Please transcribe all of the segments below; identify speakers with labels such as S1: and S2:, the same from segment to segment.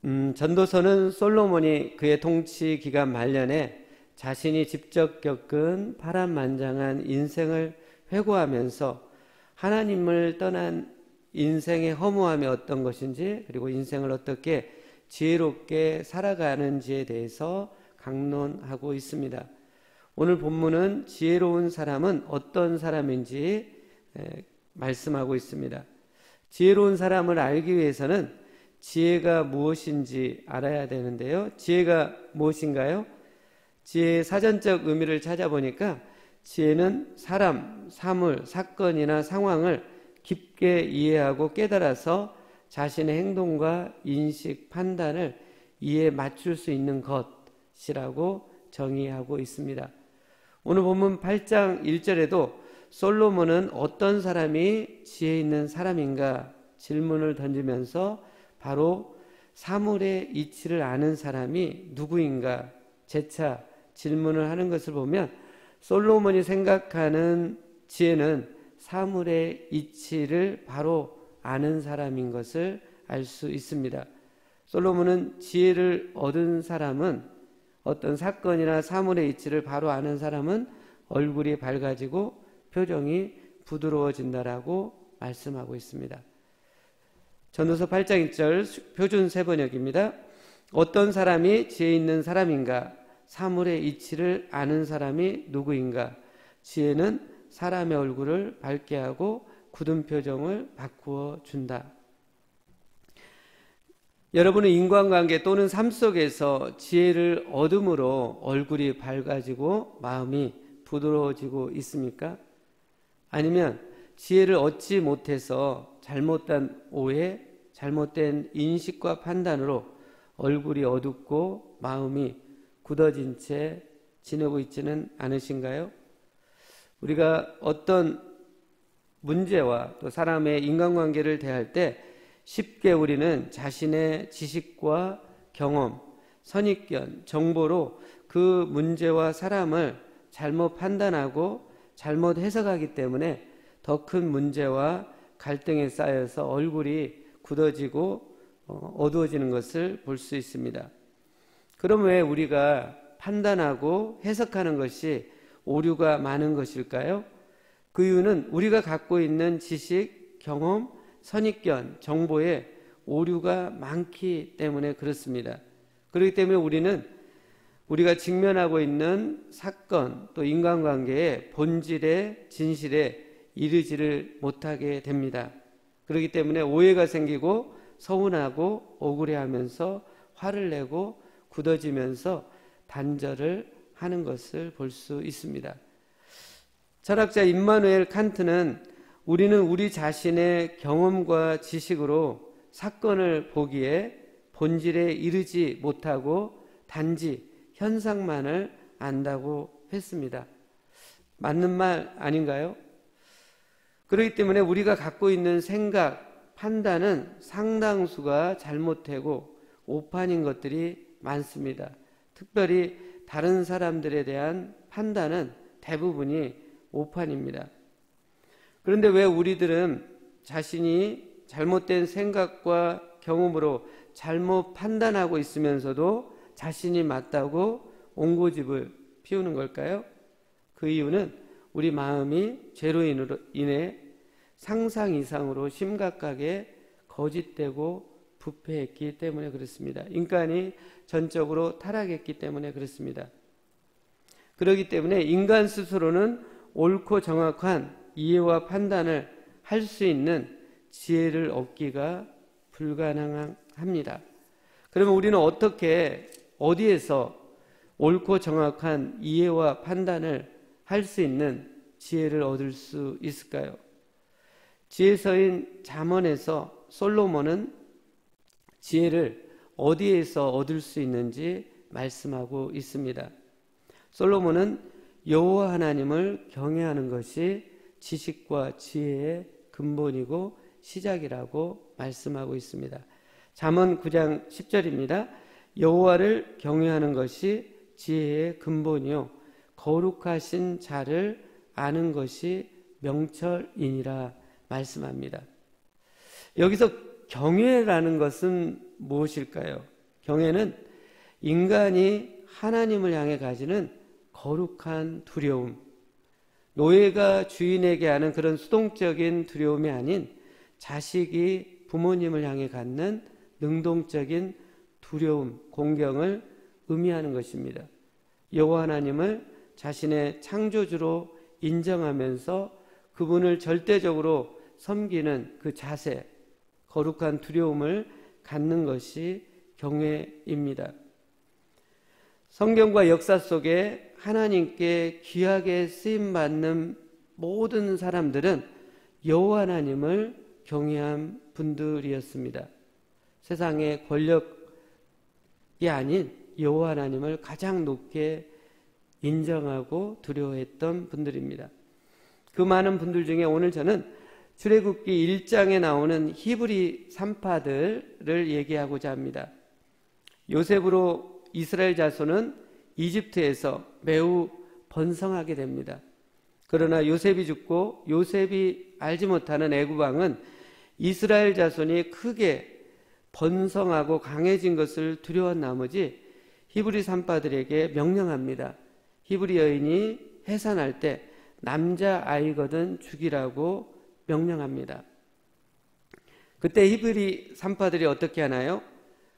S1: 전도서는 솔로몬이 그의 통치 기간 말년에 자신이 직접 겪은 파란만장한 인생을 회고하면서 하나님을 떠난 인생의 허무함이 어떤 것인지, 그리고 인생을 어떻게 지혜롭게 살아가는지에 대해서 강론하고 있습니다. 오늘 본문은 지혜로운 사람은 어떤 사람인지 말씀하고 있습니다. 지혜로운 사람을 알기 위해서는 지혜가 무엇인지 알아야 되는데요. 지혜가 무엇인가요? 지혜의 사전적 의미를 찾아보니까 지혜는 사람, 사물, 사건이나 상황을 깊게 이해하고 깨달아서 자신의 행동과 인식, 판단을 이해에 맞출 수 있는 것이라고 정의하고 있습니다. 오늘 본문 8장 1절에도 솔로몬은 어떤 사람이 지혜 있는 사람인가 질문을 던지면서 바로 사물의 이치를 아는 사람이 누구인가 재차 질문을 하는 것을 보면 솔로몬이 생각하는 지혜는 사물의 이치를 바로 아는 사람인 것을 알 수 있습니다. 솔로몬은 지혜를 얻은 사람은, 어떤 사건이나 사물의 이치를 바로 아는 사람은 얼굴이 밝아지고 표정이 부드러워진다라고 말씀하고 있습니다. 전도서 8장 1절 표준 세번역입니다. 어떤 사람이 지혜 있는 사람인가? 사물의 이치를 아는 사람이 누구인가? 지혜는 사람의 얼굴을 밝게 하고 굳은 표정을 바꾸어 준다. 여러분은 인간관계 또는 삶 속에서 지혜를 얻음으로 얼굴이 밝아지고 마음이 부드러워지고 있습니까? 아니면 지혜를 얻지 못해서 잘못된 오해, 잘못된 인식과 판단으로 얼굴이 어둡고 마음이 굳어진 채 지내고 있지는 않으신가요? 우리가 어떤 문제와 또 사람의 인간관계를 대할 때 쉽게 우리는 자신의 지식과 경험, 선입견, 정보로 그 문제와 사람을 잘못 판단하고 잘못 해석하기 때문에 더 큰 문제와 갈등에 쌓여서 얼굴이 굳어지고 어두워지는 것을 볼 수 있습니다. 그럼 왜 우리가 판단하고 해석하는 것이 오류가 많은 것일까요? 그 이유는 우리가 갖고 있는 지식, 경험, 선입견, 정보에 오류가 많기 때문에 그렇습니다. 그렇기 때문에 우리가 직면하고 있는 사건 또 인간관계의 본질의 진실에 이르지를 못하게 됩니다. 그렇기 때문에 오해가 생기고 서운하고 억울해하면서 화를 내고 굳어지면서 단절을 하는 것을 볼 수 있습니다. 철학자 임마누엘 칸트는 우리는 우리 자신의 경험과 지식으로 사건을 보기에 본질에 이르지 못하고 단지 현상만을 안다고 했습니다. 맞는 말 아닌가요? 그렇기 때문에 우리가 갖고 있는 생각, 판단은 상당수가 잘못되고 오판인 것들이 많습니다. 특별히 다른 사람들에 대한 판단은 대부분이 오판입니다. 그런데 왜 우리들은 자신이 잘못된 생각과 경험으로 잘못 판단하고 있으면서도 자신이 맞다고 옹고집을 피우는 걸까요? 그 이유는 우리 마음이 죄로 인해 상상 이상으로 심각하게 거짓되고 부패했기 때문에 그렇습니다. 인간이 전적으로 타락했기 때문에 그렇습니다. 그렇기 때문에 인간 스스로는 옳고 정확한 이해와 판단을 할 수 있는 지혜를 얻기가 불가능합니다. 그러면 우리는 어디에서 옳고 정확한 이해와 판단을 할 수 있는 지혜를 얻을 수 있을까요? 지혜서인 잠언에서 솔로몬은 지혜를 어디에서 얻을 수 있는지 말씀하고 있습니다. 솔로몬은 여호와 하나님을 경외하는 것이 지식과 지혜의 근본이고 시작이라고 말씀하고 있습니다. 잠언 9장 10절입니다. 여호와를 경외하는 것이 지혜의 근본이요 거룩하신 자를 아는 것이 명철이니라 말씀합니다. 여기서 경외라는 것은 무엇일까요? 경외는 인간이 하나님을 향해 가지는 거룩한 두려움, 노예가 주인에게 하는 그런 수동적인 두려움이 아닌 자식이 부모님을 향해 갖는 능동적인 두려움, 공경을 의미하는 것입니다. 여호와 하나님을 자신의 창조주로 인정하면서 그분을 절대적으로 섬기는 그 자세, 거룩한 두려움을 갖는 것이 경외입니다. 성경과 역사 속에 하나님께 귀하게 쓰임받는 모든 사람들은 여호와 하나님을 경외한 분들이었습니다. 세상의 권력이 아닌 여호와 하나님을 가장 높게 인정하고 두려워했던 분들입니다. 그 많은 분들 중에 오늘 저는 출애굽기 1장에 나오는 히브리 산파들을 얘기하고자 합니다. 요셉으로 이스라엘 자손은 이집트에서 매우 번성하게 됩니다. 그러나 요셉이 죽고 요셉이 알지 못하는 애굽 왕은 이스라엘 자손이 크게 번성하고 강해진 것을 두려워한 나머지 히브리 산파들에게 명령합니다. 히브리 여인이 해산할 때 남자아이거든 죽이라고 명령합니다. 그때 히브리 산파들이 어떻게 하나요?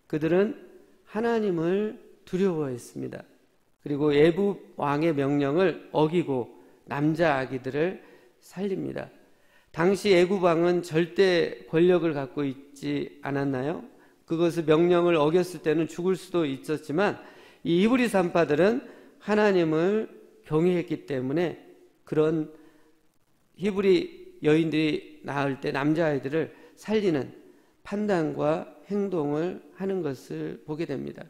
S1: 그들은 하나님을 두려워했습니다. 그리고 애굽 왕의 명령을 어기고 남자 아기들을 살립니다. 당시 애굽 왕은 절대 권력을 갖고 있지 않았나요? 그것을 명령을 어겼을 때는 죽을 수도 있었지만 이 히브리 산파들은 하나님을 경외했기 때문에 그런 히브리 여인들이 낳을 때 남자아이들을 살리는 판단과 행동을 하는 것을 보게 됩니다.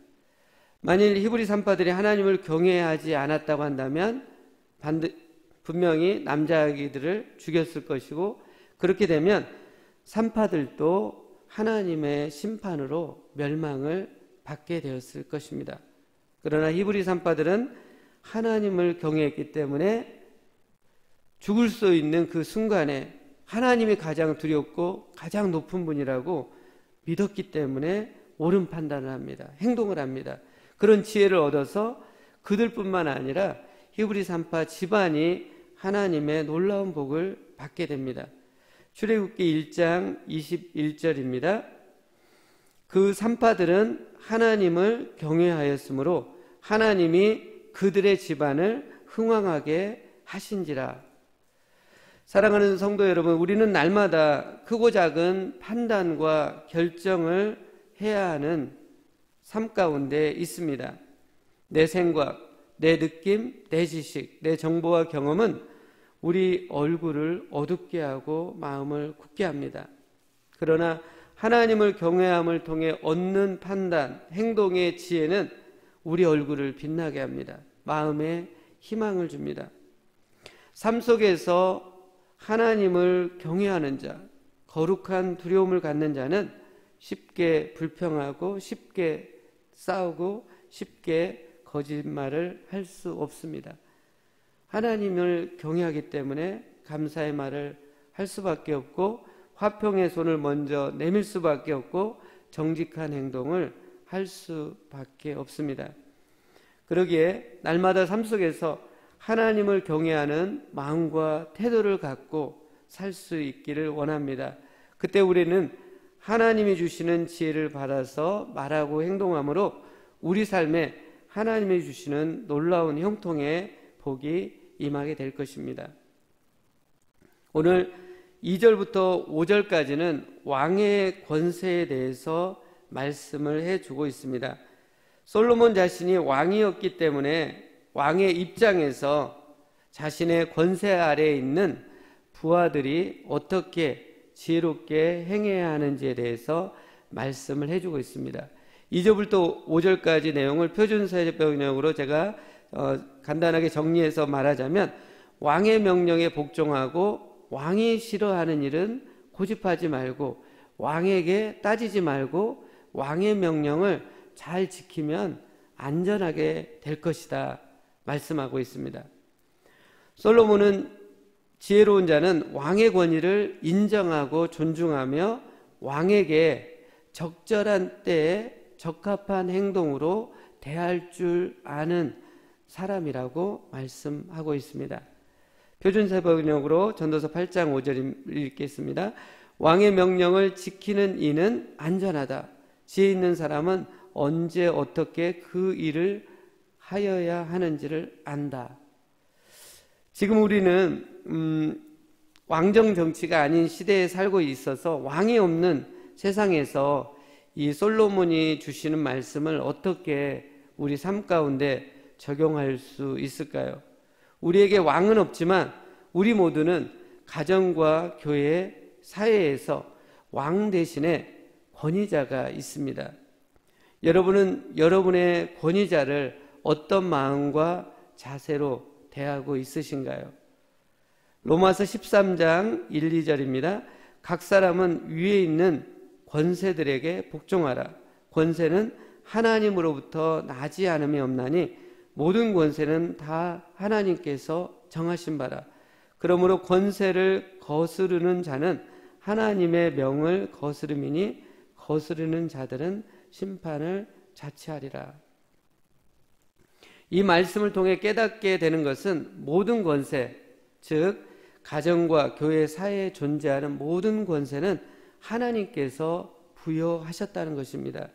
S1: 만일 히브리 산파들이 하나님을 경외하지 않았다고 한다면 분명히 남자아기들을 죽였을 것이고, 그렇게 되면 산파들도 하나님의 심판으로 멸망을 받게 되었을 것입니다. 그러나 히브리 산파들은 하나님을 경외했기 때문에 죽을 수 있는 그 순간에 하나님이 가장 두렵고 가장 높은 분이라고 믿었기 때문에 옳은 판단을 합니다. 행동을 합니다. 그런 지혜를 얻어서 그들뿐만 아니라 히브리 산파 집안이 하나님의 놀라운 복을 받게 됩니다. 출애굽기 1장 21절입니다. 그 산파들은 하나님을 경외하였으므로 하나님이 그들의 집안을 흥왕하게 하신지라. 사랑하는 성도 여러분, 우리는 날마다 크고 작은 판단과 결정을 해야 하는 삶 가운데 있습니다. 내 생각, 내 느낌, 내 지식, 내 정보와 경험은 우리 얼굴을 어둡게 하고 마음을 굳게 합니다. 그러나 하나님을 경외함을 통해 얻는 판단, 행동의 지혜는 우리 얼굴을 빛나게 합니다. 마음에 희망을 줍니다. 삶 속에서 하나님을 경외하는 자, 거룩한 두려움을 갖는 자는 쉽게 불평하고 쉽게 싸우고 쉽게 거짓말을 할 수 없습니다. 하나님을 경외하기 때문에 감사의 말을 할 수밖에 없고 화평의 손을 먼저 내밀 수밖에 없고 정직한 행동을 할 수밖에 없습니다. 그러기에 날마다 삶 속에서 하나님을 경외하는 마음과 태도를 갖고 살 수 있기를 원합니다. 그때 우리는 하나님이 주시는 지혜를 받아서 말하고 행동함으로 우리 삶에 하나님이 주시는 놀라운 형통의 복이 임하게 될 것입니다. 오늘 2절부터 5절까지는 왕의 권세에 대해서 말씀을 해주고 있습니다. 솔로몬 자신이 왕이었기 때문에 왕의 입장에서 자신의 권세 아래에 있는 부하들이 어떻게 지혜롭게 행해야 하는지에 대해서 말씀을 해주고 있습니다. 2절부터 5절까지 내용을 표준세법 번역으로 제가 간단하게 정리해서 말하자면, 왕의 명령에 복종하고 왕이 싫어하는 일은 고집하지 말고 왕에게 따지지 말고 왕의 명령을 잘 지키면 안전하게 될 것이다 말씀하고 있습니다. 솔로몬은 지혜로운 자는 왕의 권위를 인정하고 존중하며 왕에게 적절한 때에 적합한 행동으로 대할 줄 아는 사람이라고 말씀하고 있습니다. 표준세 번역으로 전도서 8장 5절 읽겠습니다. 왕의 명령을 지키는 이는 안전하다. 지혜 있는 사람은 언제 어떻게 그 일을 하여야 하는지를 안다. 지금 우리는 왕정 정치가 아닌 시대에 살고 있어서 왕이 없는 세상에서 이 솔로몬이 주시는 말씀을 어떻게 우리 삶 가운데 적용할 수 있을까요? 우리에게 왕은 없지만 우리 모두는 가정과 교회, 사회에서 왕 대신에 권위자가 있습니다. 여러분은 여러분의 권위자를 어떤 마음과 자세로 대하고 있으신가요? 로마서 13장 1, 2절입니다. 각 사람은 위에 있는 권세들에게 복종하라. 권세는 하나님으로부터 나지 않음이 없나니 모든 권세는 다 하나님께서 정하신 바라. 그러므로 권세를 거스르는 자는 하나님의 명을 거스름이니 거스르는 자들은 심판을 자취하리라. 이 말씀을 통해 깨닫게 되는 것은 모든 권세, 즉 가정과 교회, 사회에 존재하는 모든 권세는 하나님께서 부여하셨다는 것입니다.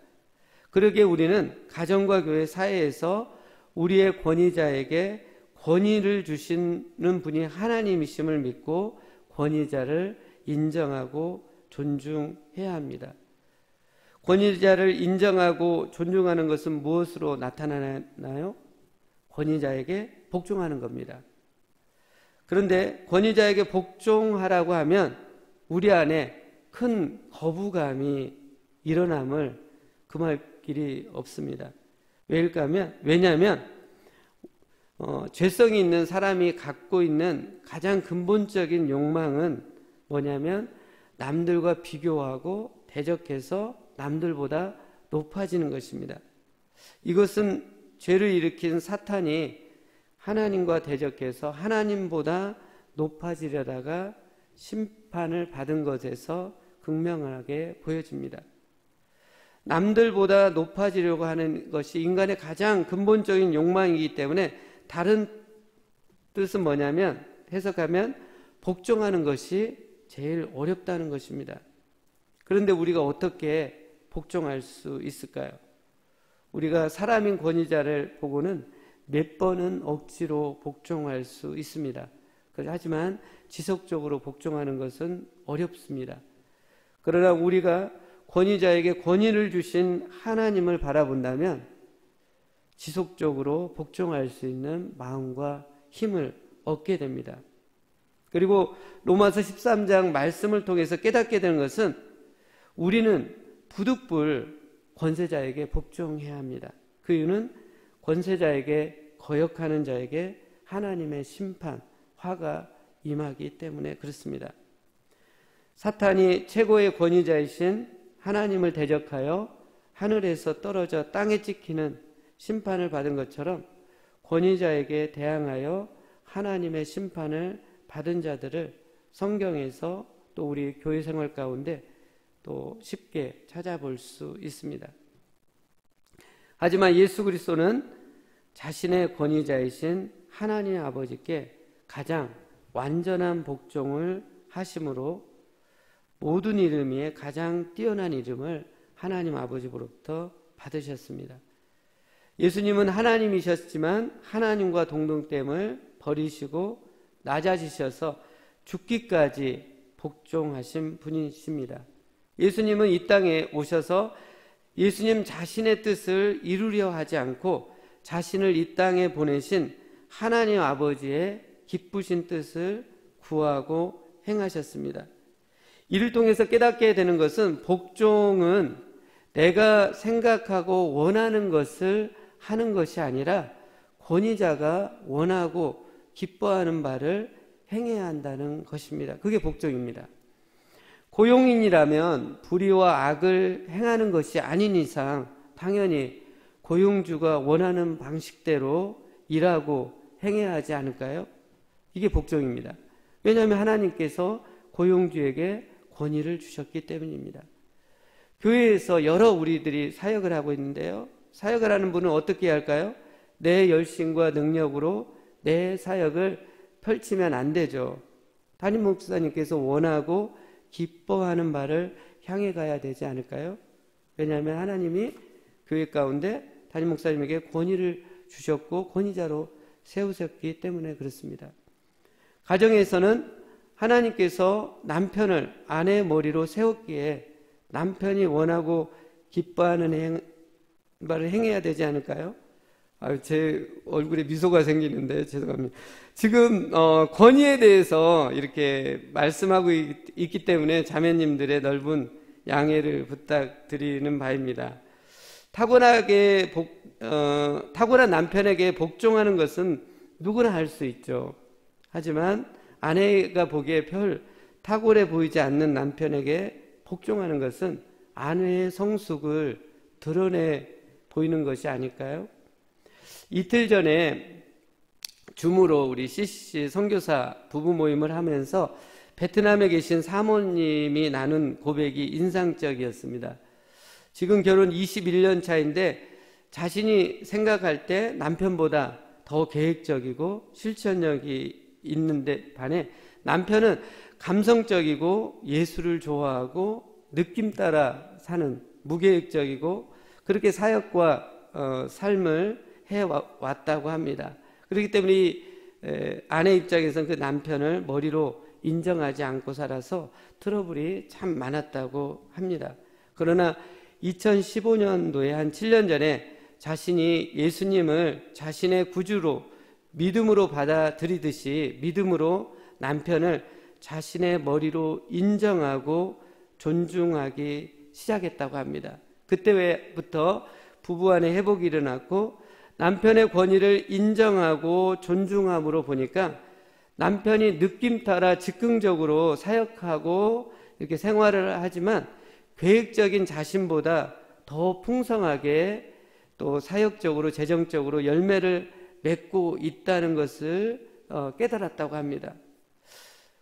S1: 그러기에 우리는 가정과 교회, 사회에서 우리의 권위자에게 권위를 주시는 분이 하나님이심을 믿고 권위자를 인정하고 존중해야 합니다. 권위자를 인정하고 존중하는 것은 무엇으로 나타나나요? 권위자에게 복종하는 겁니다. 그런데 권위자에게 복종하라고 하면 우리 안에 큰 거부감이 일어남을 금할 길이 없습니다. 왜냐하면 죄성이 있는 사람이 갖고 있는 가장 근본적인 욕망은 뭐냐면 남들과 비교하고 대적해서 남들보다 높아지는 것입니다. 이것은 죄를 일으킨 사탄이 하나님과 대적해서 하나님보다 높아지려다가 심판을 받은 것에서 극명하게 보여집니다. 남들보다 높아지려고 하는 것이 인간의 가장 근본적인 욕망이기 때문에 다른 뜻은 뭐냐면 해석하면 복종하는 것이 제일 어렵다는 것입니다. 그런데 우리가 어떻게 복종할 수 있을까요? 우리가 사람인 권위자를 보고는 몇 번은 억지로 복종할 수 있습니다. 하지만 지속적으로 복종하는 것은 어렵습니다. 그러나 우리가 권위자에게 권위를 주신 하나님을 바라본다면 지속적으로 복종할 수 있는 마음과 힘을 얻게 됩니다. 그리고 로마서 13장 말씀을 통해서 깨닫게 되는 것은 우리는 부득불 권세자에게 복종해야 합니다. 그 이유는 권세자에게 거역하는 자에게 하나님의 심판, 화가 임하기 때문에 그렇습니다. 사탄이 최고의 권위자이신 하나님을 대적하여 하늘에서 떨어져 땅에 찍히는 심판을 받은 것처럼 권위자에게 대항하여 하나님의 심판을 받은 자들을 성경에서 또 우리 교회 생활 가운데 또 쉽게 찾아볼 수 있습니다. 하지만 예수 그리스도는 자신의 권위자이신 하나님 아버지께 가장 완전한 복종을 하심으로 모든 이름 위에 가장 뛰어난 이름을 하나님 아버지로부터 받으셨습니다. 예수님은 하나님이셨지만 하나님과 동등됨을 버리시고 낮아지셔서 죽기까지 복종하신 분이십니다. 예수님은 이 땅에 오셔서 예수님 자신의 뜻을 이루려 하지 않고 자신을 이 땅에 보내신 하나님 아버지의 기쁘신 뜻을 구하고 행하셨습니다. 이를 통해서 깨닫게 되는 것은 복종은 내가 생각하고 원하는 것을 하는 것이 아니라 권위자가 원하고 기뻐하는 바를 행해야 한다는 것입니다. 그게 복종입니다. 고용인이라면 불의와 악을 행하는 것이 아닌 이상 당연히 고용주가 원하는 방식대로 일하고 행해야 하지 않을까요? 이게 복종입니다. 왜냐하면 하나님께서 고용주에게 권위를 주셨기 때문입니다. 교회에서 여러 우리들이 사역을 하고 있는데요. 사역을 하는 분은 어떻게 해야 할까요? 내 열심과 능력으로 내 사역을 펼치면 안 되죠. 담임 목사님께서 원하고 기뻐하는 바를 향해 가야 되지 않을까요? 왜냐하면 하나님이 교회 가운데 담임 목사님에게 권위를 주셨고 권위자로 세우셨기 때문에 그렇습니다. 가정에서는 하나님께서 남편을 아내의 머리로 세웠기에 남편이 원하고 기뻐하는 바를 행해야 되지 않을까요? 제 얼굴에 미소가 생기는데 죄송합니다. 지금 권위에 대해서 이렇게 말씀하고 있기 때문에 자매님들의 넓은 양해를 부탁드리는 바입니다. 타고난 남편에게 복종하는 것은 누구나 할 수 있죠. 하지만 아내가 보기에 별 탁월해 보이지 않는 남편에게 복종하는 것은 아내의 성숙을 드러내 보이는 것이 아닐까요? 이틀 전에 줌으로 우리 CCC 선교사 부부 모임을 하면서 베트남에 계신 사모님이 나눈 고백이 인상적이었습니다. 지금 결혼 21년 차인데 자신이 생각할 때 남편보다 더 계획적이고 실천력이 있는데 반해 남편은 감성적이고 예술을 좋아하고 느낌 따라 사는 무계획적이고 그렇게 사역과 삶을 해왔다고 합니다. 그렇기 때문에 아내 입장에서는 그 남편을 머리로 인정하지 않고 살아서 트러블이 참 많았다고 합니다. 그러나 2015년도에 한 7년 전에 자신이 예수님을 자신의 구주로 믿음으로 받아들이듯이 믿음으로 남편을 자신의 머리로 인정하고 존중하기 시작했다고 합니다. 그때부터 부부 안에 회복이 일어났고 남편의 권위를 인정하고 존중함으로 보니까 남편이 느낌 따라 즉흥적으로 사역하고 이렇게 생활을 하지만 계획적인 자신보다 더 풍성하게 또 사역적으로 재정적으로 열매를 맺고 있다는 것을 깨달았다고 합니다.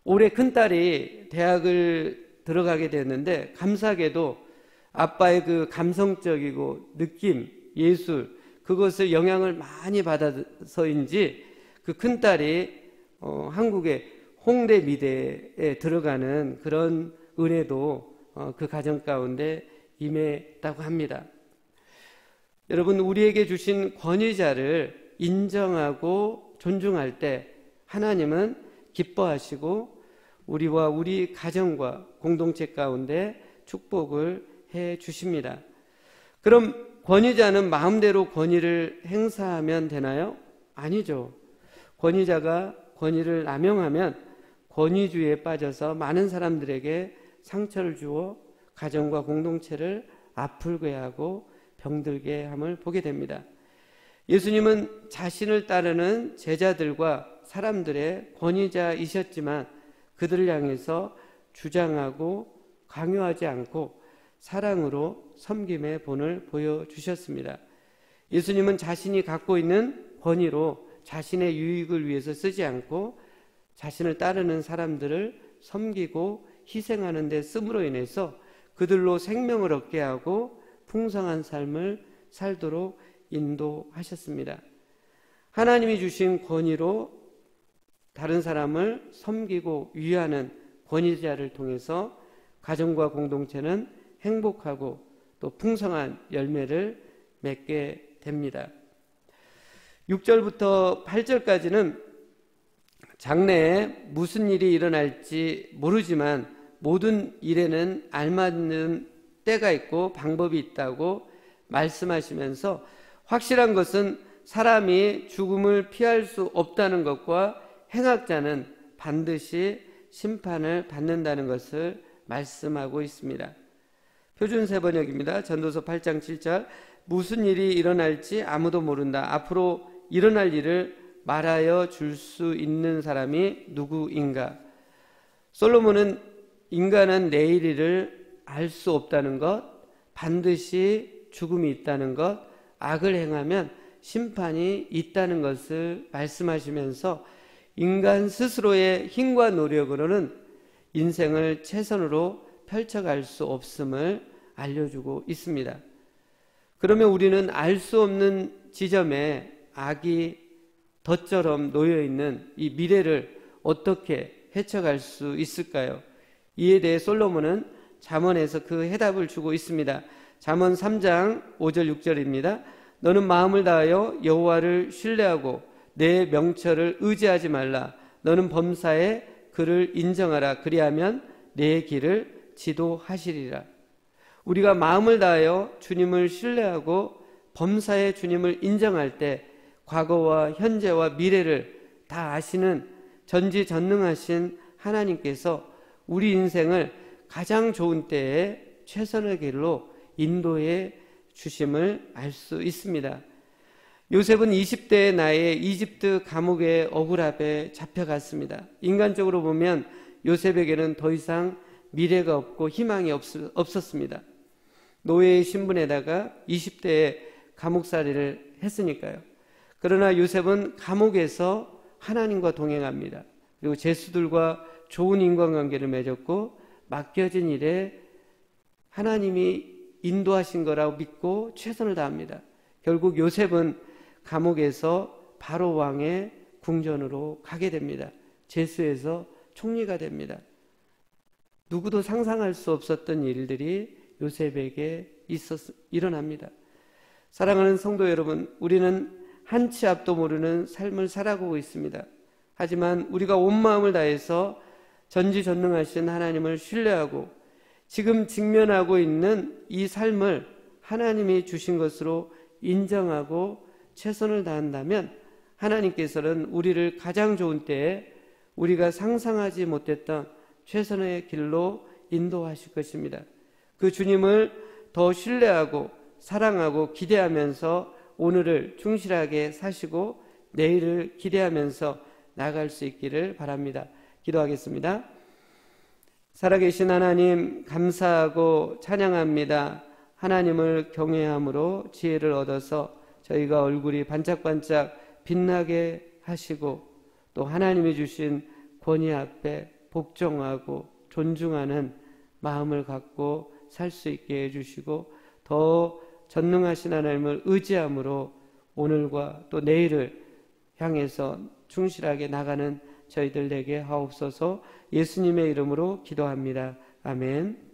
S1: 올해 큰딸이 대학을 들어가게 됐는데 감사하게도 아빠의 그 감성적이고 느낌, 예술 그것을 영향을 많이 받아서인지 그 큰딸이 한국의 홍대 미대에 들어가는 그런 은혜도 그 가정 가운데 임했다고 합니다. 여러분, 우리에게 주신 권위자를 인정하고 존중할 때 하나님은 기뻐하시고 우리와 우리 가정과 공동체 가운데 축복을 해 주십니다. 그럼 권위자는 마음대로 권위를 행사하면 되나요? 아니죠. 권위자가 권위를 남용하면 권위주의에 빠져서 많은 사람들에게 상처를 주어 가정과 공동체를 아프게 하고 병들게 함을 보게 됩니다. 예수님은 자신을 따르는 제자들과 사람들의 권위자이셨지만 그들을 향해서 주장하고 강요하지 않고 사랑으로 섬김의 본을 보여주셨습니다. 예수님은 자신이 갖고 있는 권위로 자신의 유익을 위해서 쓰지 않고 자신을 따르는 사람들을 섬기고 희생하는 데 씀으로 인해서 그들로 생명을 얻게 하고 풍성한 삶을 살도록 인도하셨습니다. 하나님이 주신 권위로 다른 사람을 섬기고 위하는 권위자를 통해서 가정과 공동체는 행복하고 또 풍성한 열매를 맺게 됩니다. 6절부터 8절까지는 장래에 무슨 일이 일어날지 모르지만 모든 일에는 알맞는 때가 있고 방법이 있다고 말씀하시면서 확실한 것은 사람이 죽음을 피할 수 없다는 것과 행악자는 반드시 심판을 받는다는 것을 말씀하고 있습니다. 표준세 번역입니다. 전도서 8장 7절 무슨 일이 일어날지 아무도 모른다. 앞으로 일어날 일을 말하여 줄 수 있는 사람이 누구인가? 솔로몬은 인간은 내일 일을 알 수 없다는 것, 반드시 죽음이 있다는 것, 악을 행하면 심판이 있다는 것을 말씀하시면서 인간 스스로의 힘과 노력으로는 인생을 최선으로 펼쳐갈 수 없음을 알려주고 있습니다. 그러면 우리는 알 수 없는 지점에 악이 덫처럼 놓여있는 이 미래를 어떻게 헤쳐갈 수 있을까요? 이에 대해 솔로몬은 잠언에서 그 해답을 주고 있습니다. 잠언 3장 5절 6절입니다. 너는 마음을 다하여 여호와를 신뢰하고 내 명철을 의지하지 말라. 너는 범사에 그를 인정하라. 그리하면 내 길을 지도하시리라. 우리가 마음을 다하여 주님을 신뢰하고 범사에 주님을 인정할 때 과거와 현재와 미래를 다 아시는 전지전능하신 하나님께서 우리 인생을 가장 좋은 때에 최선의 길로 인도해 주심을 알 수 있습니다. 요셉은 20대의 나이에 이집트 감옥의 억울함에 잡혀갔습니다. 인간적으로 보면 요셉에게는 더 이상 미래가 없고 희망이 없었습니다. 노예의 신분에다가 20대에 감옥살이를 했으니까요. 그러나 요셉은 감옥에서 하나님과 동행합니다. 그리고 죄수들과 좋은 인간관계를 맺었고 맡겨진 일에 하나님이 인도하신 거라고 믿고 최선을 다합니다. 결국 요셉은 감옥에서 바로 왕의 궁전으로 가게 됩니다. 제수에서 총리가 됩니다. 누구도 상상할 수 없었던 일들이 요셉에게 일어납니다. 사랑하는 성도 여러분, 우리는 한 치 앞도 모르는 삶을 살아가고 있습니다. 하지만 우리가 온 마음을 다해서 전지전능하신 하나님을 신뢰하고 지금 직면하고 있는 이 삶을 하나님이 주신 것으로 인정하고 최선을 다한다면 하나님께서는 우리를 가장 좋은 때에 우리가 상상하지 못했던 최선의 길로 인도하실 것입니다. 그 주님을 더 신뢰하고 사랑하고 기대하면서 오늘을 충실하게 사시고 내일을 기대하면서 나아갈 수 있기를 바랍니다. 기도하겠습니다. 살아계신 하나님, 감사하고 찬양합니다. 하나님을 경외함으로 지혜를 얻어서 저희가 얼굴이 반짝반짝 빛나게 하시고 또 하나님이 주신 권위 앞에 복종하고 존중하는 마음을 갖고 살 수 있게 해주시고 더 전능하신 하나님을 의지함으로 오늘과 또 내일을 향해서 충실하게 나가는 저희들 되게 하옵소서. 예수님의 이름으로 기도합니다. 아멘.